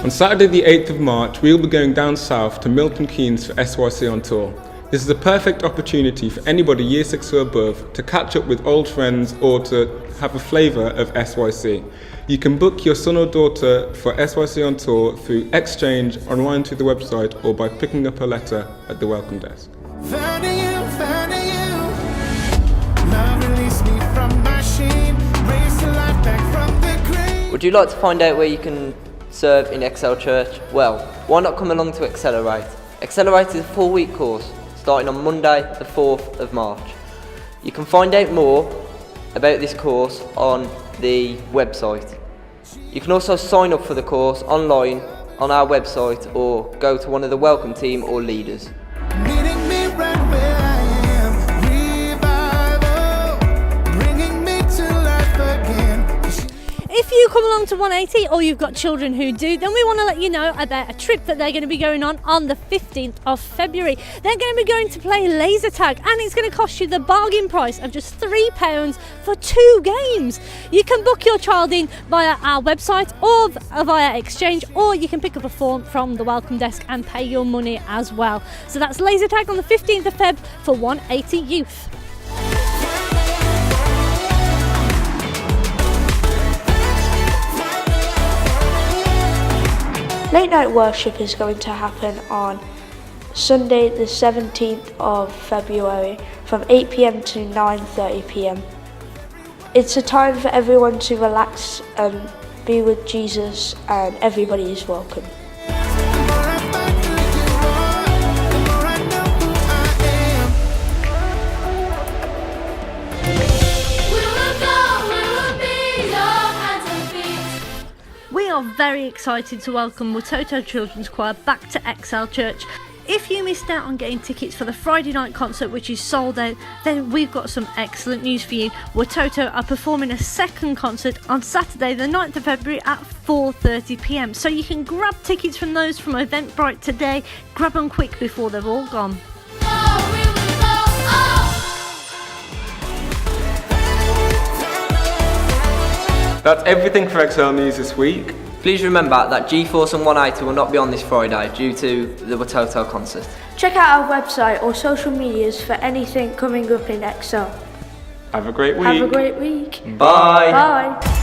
On Saturday the 8th of March, we'll be going down south to Milton Keynes for SYC on tour. This is a perfect opportunity for anybody year 6 or above to catch up with old friends or to have a flavour of SYC. You can book your son or daughter for SYC on tour through exchange online through the website or by picking up a letter at the welcome desk. Would you like to find out where you can serve in Excel Church? Well, why not come along to Accelerate? Accelerate is a 4-week course starting on Monday the 4th of March. You can find out more about this course on the website. You can also sign up for the course online on our website or go to one of the welcome team or leaders. If you come along to 180 or you've got children who do, then we want to let you know about a trip that they're going to be going on the 15th of February. They're going to be going to play laser tag and it's going to cost you the bargain price of just £3 for 2 games. You can book your child in via our website or via exchange, or you can pick up a form from the welcome desk and pay your money as well. So that's laser tag on the 15th of Feb for 180 youth. Late night worship is going to happen on Sunday the 17th of February from 8 p.m. to 9:30 p.m. It's a time for everyone to relax and be with Jesus, and everybody is welcome. We are very excited to welcome Watoto Children's Choir back to Excel Church. If you missed out on getting tickets for the Friday night concert, which is sold out, then we've got some excellent news for you. Watoto are performing a second concert on Saturday the 9th of February at 4:30 p.m. So you can grab tickets from those from Eventbrite today. Grab them quick before they've all gone. That's everything for Excel News this week. Please remember that G-Force and 180 will not be on this Friday due to the Watoto concert. Check out our website or social medias for anything coming up in Excel. Have a great week. Have a great week. Bye. Bye.